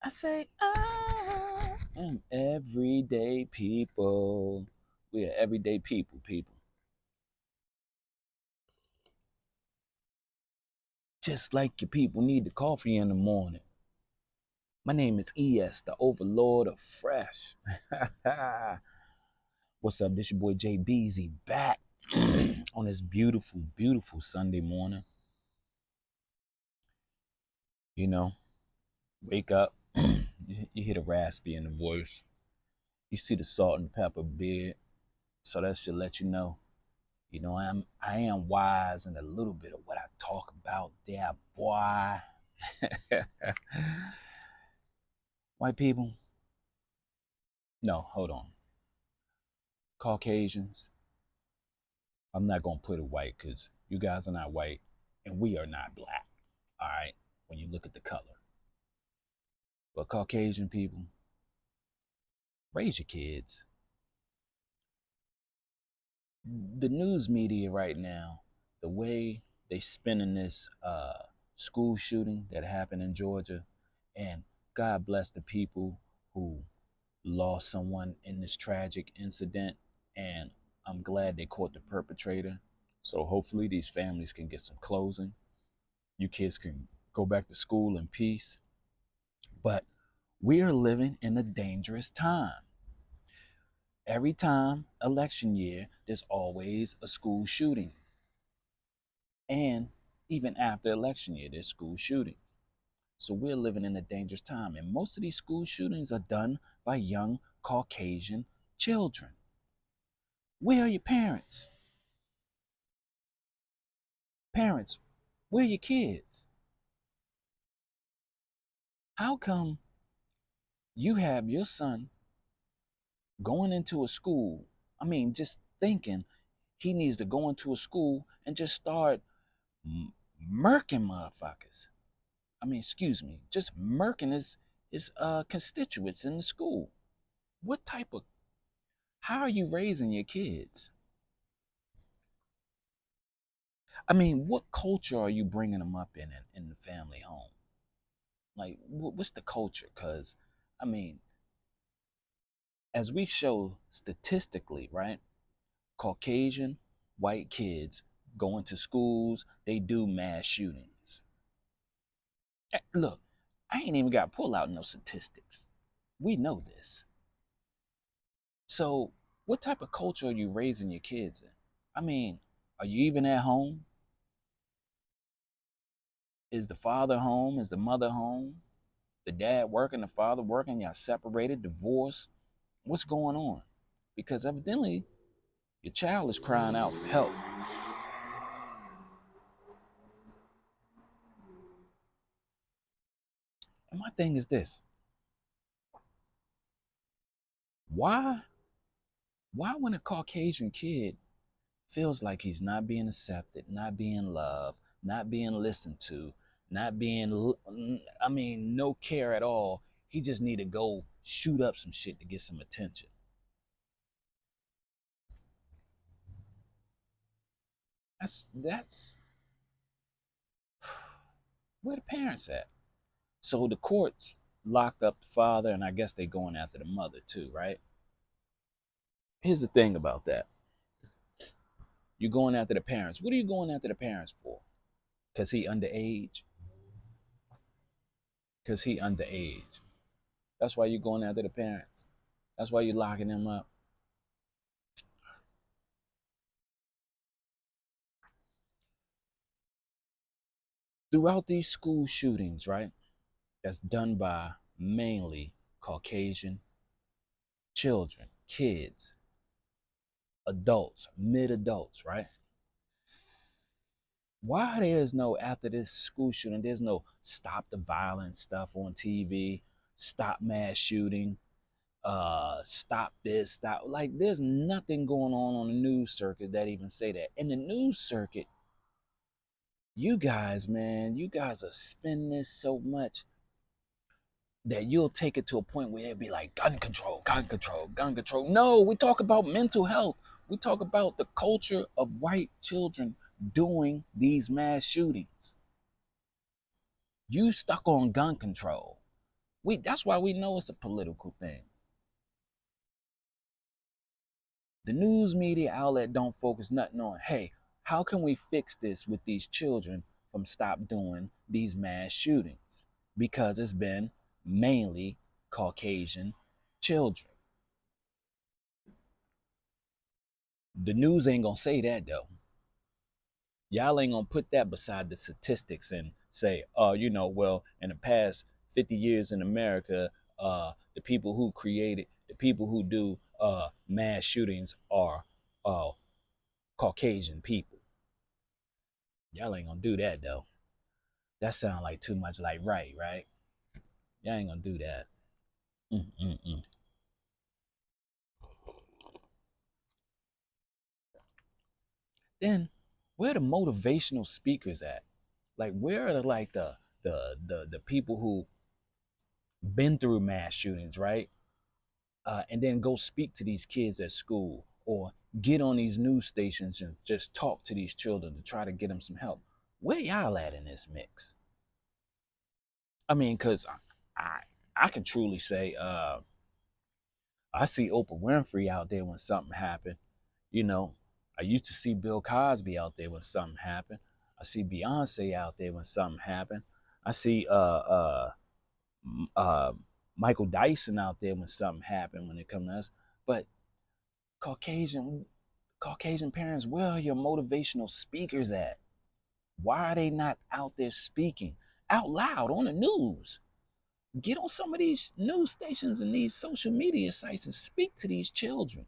I say, I am everyday people. We are everyday people, people. Just like your people need the coffee in the morning. My name is ES, the overlord of fresh. What's up? This your boy JBZ back on this beautiful, beautiful Sunday morning. You know, wake up, you hear the raspy in the voice. You see the salt and pepper beard. So that should let you know. I am wise in a little bit of what I talk about there, boy. White people? No, hold on. Caucasians? I'm not gonna put it white because you guys are not white and we are not black. All right, when you look at the color. But Caucasian people, raise your kids. The news media right now, the way they spinning this school shooting that happened in Georgia, and God bless the people who lost someone in this tragic incident, and I'm glad they caught the perpetrator. So hopefully these families can get some closing. You kids can go back to school in peace. But we are living in a dangerous time. Every time election year, there's always a school shooting. And even after election year, there's school shootings. So we're living in a dangerous time. And most of these school shootings are done by young Caucasian children. Where are your parents? Parents, where are your kids? How come you have your son going into a school? I mean, just thinking he needs to go into a school and just start murking motherfuckers. I mean, excuse me, just murking his constituents in the school. What type of how are you raising your kids? I mean, what culture are you bringing them up in the family home? Like, what's the culture? Because, I mean, as we show statistically, right? Caucasian white kids going to schools, they do mass shootings. Look, I ain't even got to pull out no statistics. We know this. So, what type of culture are you raising your kids in? I mean, are you even at home? Is the father home? Is the mother home? The dad working, the father working? Y'all separated, divorced? What's going on? Because evidently, your child is crying out for help. And my thing is this: why, why when a Caucasian kid feels like he's not being accepted, not being loved, not being listened to, not being, I mean, no care at all. He just need to go shoot up some shit to get some attention. That's where the parents at. So the courts locked up the father, and I guess they going after the mother too, right? Here's the thing about that: you're going after the parents. What are you going after the parents for? Cause he underage. Cause he underage. That's why you're going after the parents. That's why you're locking them up. Throughout these school shootings, right? That's done by mainly Caucasian children, kids, adults, mid adults, right? Why there's no, after this school shooting, there's no stop the violence stuff on TV, stop mass shooting, stop this, stop, like there's nothing going on the news circuit that even say that. In the news circuit, you guys, man, you guys are spinning this so much that you'll take it to a point where it'll be like gun control, gun control, gun control. No, we talk about mental health. We talk about the culture of white children doing these mass shootings. You stuck on gun control. That's why we know it's a political thing. The news media outlet don't focus nothing on, hey, how can we fix this with these children from stop doing these mass shootings? Because it's been mainly Caucasian children. The news ain't gonna say that though. Y'all ain't gonna put that beside the statistics and say, oh, well, in the past 50 years in America, the people who do mass shootings are uh, Caucasian people. Y'all ain't gonna do that though. That sounds like too much like right? Y'all ain't gonna do that. Mm-mm-mm. Then where the motivational speakers at? Like where are the people who been through mass shootings, right? And then go speak to these kids at school or get on these news stations and just talk to these children to try to get them some help. Where y'all at in this mix? I mean, because I I can truly say I see Oprah Winfrey out there when something happened. You know, I used to see Bill Cosby out there when something happened. I see Beyonce out there when something happened. I see uh, Michael Dyson out there when something happened when it comes to us. But Caucasian Caucasian parents, where are your motivational speakers at? Why are they not out there speaking out loud on the news? Get on some of these news stations and these social media sites and speak to these children.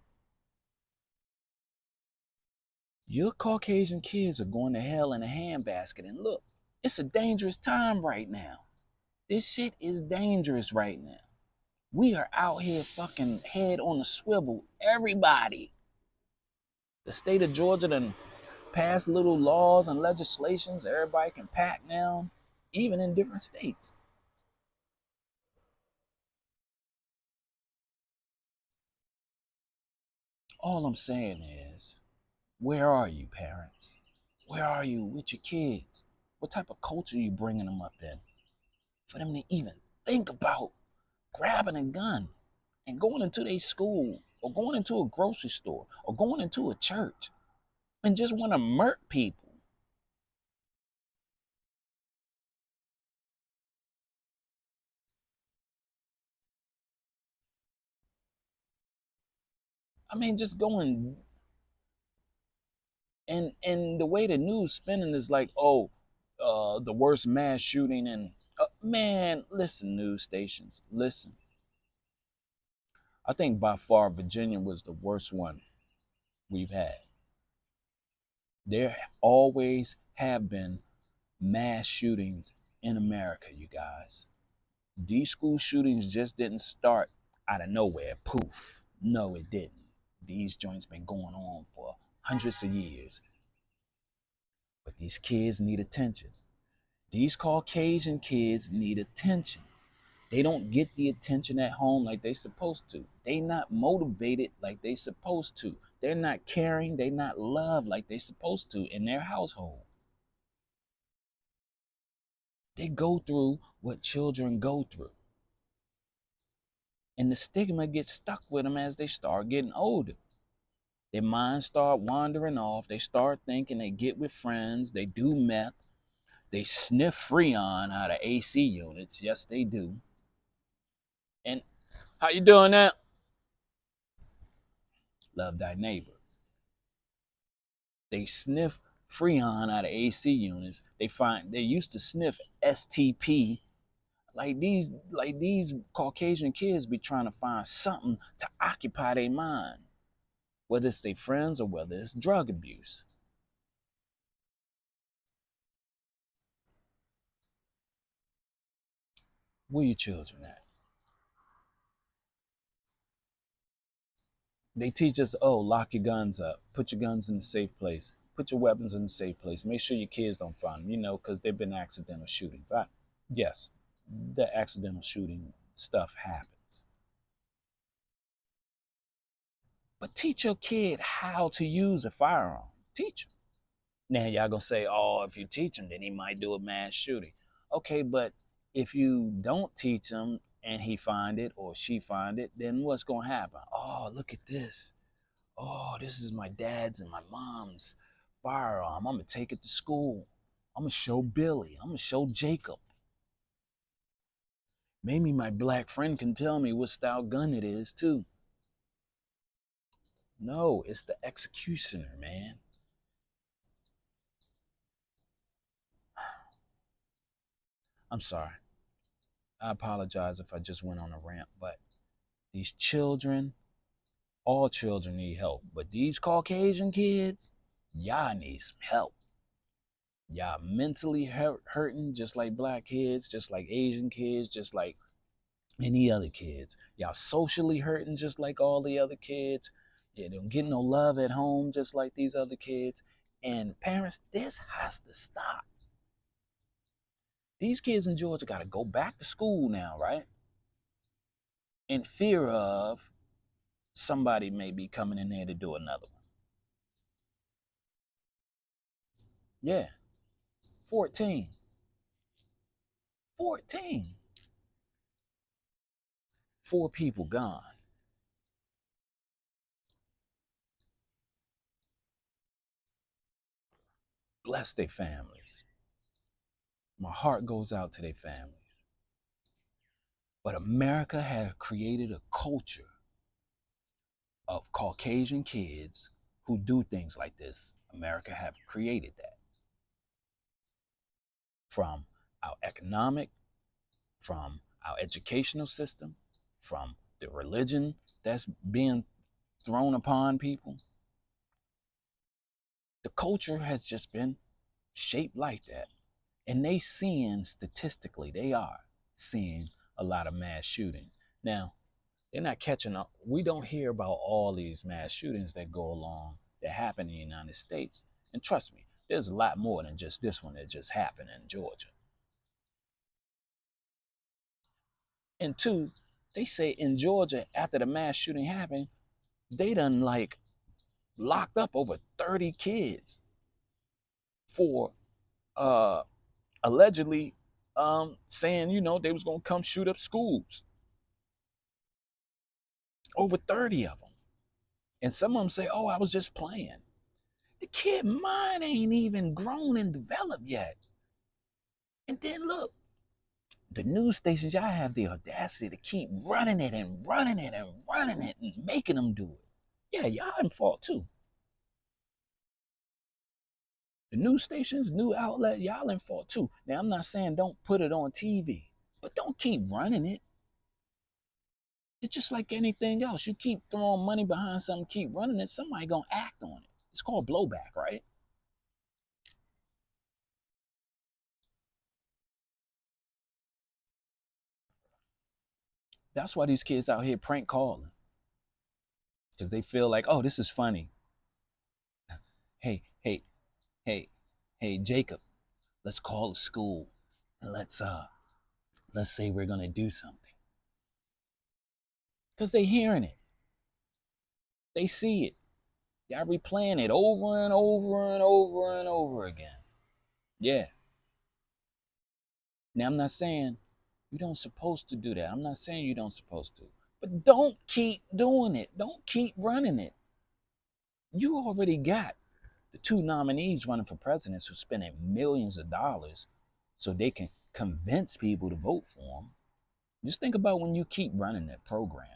Your Caucasian kids are going to hell in a handbasket. And look, it's a dangerous time right now. This shit is dangerous right now. We are out here fucking head on a swivel. Everybody. The state of Georgia done passed little laws and legislations everybody can pack now, even in different states. All I'm saying is, where are you, parents? Where are you with your kids? What type of culture are you bringing them up in? For them to even think about grabbing a gun and going into a school or going into a grocery store or going into a church and just want to murk people. I mean, just going and the way the news spinning is like, oh, the worst mass shooting and man, listen, news stations, listen. I think by far Virginia was the worst one we've had. There always have been mass shootings in America, you guys. These school shootings just didn't start out of nowhere. Poof. No, it didn't. These joints been going on for hundreds of years. But these kids need attention. These Caucasian kids need attention. They don't get the attention at home like they supposed to. They not motivated like they supposed to. They're not caring, they not loved like they supposed to in their household. They go through what children go through. And the stigma gets stuck with them as they start getting older. Their minds start wandering off. They start thinking, they get with friends, they do meth, they sniff Freon out of AC units. Yes, they do. And how you doing that? Love thy neighbor. They sniff Freon out of AC units. They used to sniff STP. Like these Caucasian kids be trying to find something to occupy their mind, whether it's their friends or whether it's drug abuse. Where your children at? They teach us, oh, lock your guns up, put your guns in a safe place, put your weapons in a safe place, make sure your kids don't find them, because there've been accidental shootings. Yes, the accidental shooting stuff happens. But teach your kid how to use a firearm. Teach them. Now y'all gonna say, oh, if you teach him, then he might do a mass shooting. Okay, but if you don't teach him, and he find it or she find it, then what's gonna happen? Oh, look at this. Oh, this is my dad's and my mom's firearm. I'm gonna take it to school. I'm gonna show Billy. I'm gonna show Jacob. Maybe my black friend can tell me what style gun it is too. No, it's the executioner, man. I'm sorry. I apologize if I just went on a rant, but these children, all children need help. But these Caucasian kids, y'all need some help. Y'all mentally hurting just like black kids, just like Asian kids, just like any other kids. Y'all socially hurting just like all the other kids. You don't get no love at home just like these other kids. And parents, this has to stop. These kids in Georgia got to go back to school now, right? In fear of somebody may be coming in there to do another one. Yeah, 14. 14. Four people gone. Bless their families. My heart goes out to their families. But America has created a culture of Caucasian kids who do things like this. America have created that from our economic, from our educational system, from the religion that's being thrown upon people. The culture has just been shaped like that. And they seeing statistically, they are seeing a lot of mass shootings. Now, they're not catching up. We don't hear about all these mass shootings that go along that happen in the United States. And trust me, there's a lot more than just this one that just happened in Georgia. And two, they say in Georgia, after the mass shooting happened, they done like locked up over 30 kids for uh allegedly saying, they was gonna come shoot up schools. Over 30 of them. And some of them say, oh, I was just playing. The kid mind ain't even grown and developed yet. And then look, the news stations, y'all have the audacity to keep running it and running it and running it and making them do it. Yeah, y'all in fault too. The news stations, new outlet, y'all in fault too. Now, I'm not saying don't put it on TV, but don't keep running it. It's just like anything else. You keep throwing money behind something, keep running it, somebody gonna act on it. It's called blowback, right? That's why these kids out here prank calling. Because they feel like, oh, this is funny. Hey, hey, hey, hey, Jacob, let's call a school and let's say we're gonna do something. Because they hearing it. They see it. Y'all replaying it over and over and over and over again. Yeah. Now I'm not saying you don't supposed to do that. I'm not saying you don't supposed to. But don't keep doing it. Don't keep running it. You already got the two nominees running for presidents who spending millions of dollars so they can convince people to vote for them. Just think about when you keep running that program.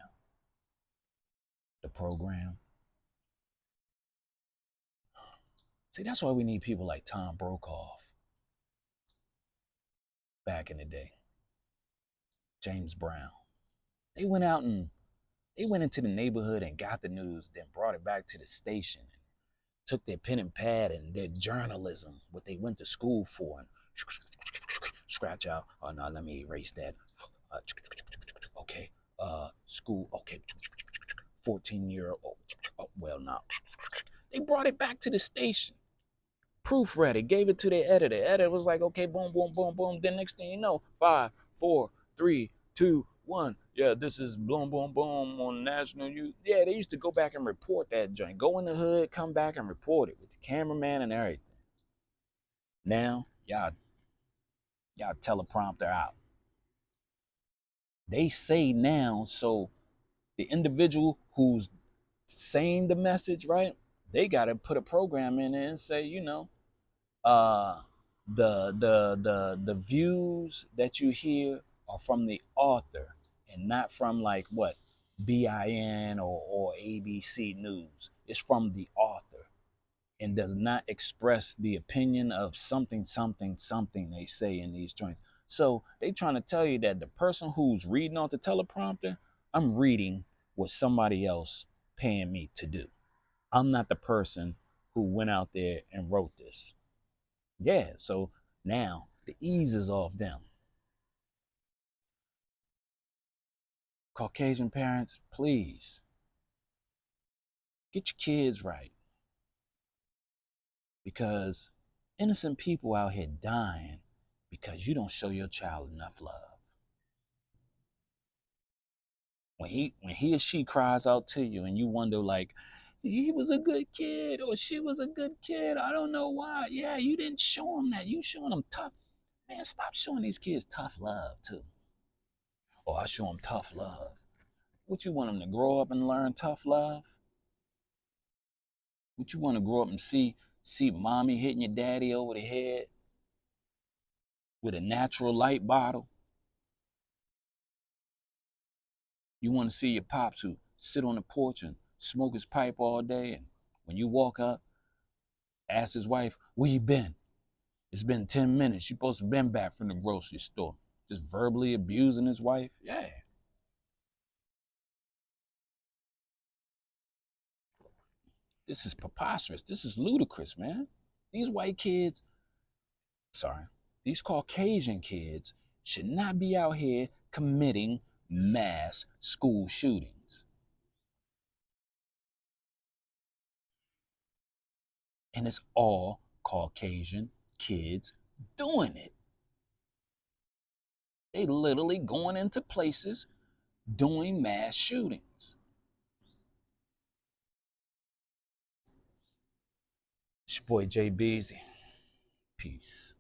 The program. See, that's why we need people like Tom Brokaw back in the day, James Brown. They went out and they went into the neighborhood and got the news, then brought it back to the station and took their pen and pad and their journalism, what they went to school for, and scratch out. Oh no, let me erase that. Uh, okay, school. Okay, 14-year old. Oh, well, now they brought it back to the station. Proofread it, gave it to their editor. Editor was like, okay, boom, boom, boom, boom. Then next thing you know, 5, 4, 3, 2, 1. Yeah, this is boom, boom, boom on national youth. Yeah, they used to go back and report that joint. Go in the hood, come back and report it with the cameraman and everything. Now, y'all teleprompter out. They say now, so the individual who's saying the message, right? They got to put a program in there and say, uh, the views that you hear are from the author and not from like what BIN or ABC News. It's from the author and does not express the opinion of something, something, something they say in these joints. So they trying to tell you that the person who's reading off the teleprompter, I'm reading what somebody else paying me to do. I'm not the person who went out there and wrote this. Yeah, so now the ease is off them. Caucasian parents, please get your kids right because innocent people out here dying because you don't show your child enough love. When he or she cries out to you and you wonder like he was a good kid or she was a good kid, I don't know why. Yeah, you didn't show them that. You showing them tough. Man, stop showing these kids tough love too. Or I show them tough love. What you want them to grow up and learn tough love? What you want to grow up and see mommy hitting your daddy over the head with a natural light bottle? You want to see your pops who sit on the porch and smoke his pipe all day, and when you walk up, ask his wife, "Where you been? It's been 10 minutes. You supposed to been back from the grocery store." Just verbally abusing his wife. Yeah, this is preposterous. This is ludicrous, man. These white kids, sorry, these Caucasian kids should not be out here committing mass school shootings. And it's all Caucasian kids doing it. They literally going into places doing mass shootings. It's your boy Jay Beasley. Peace.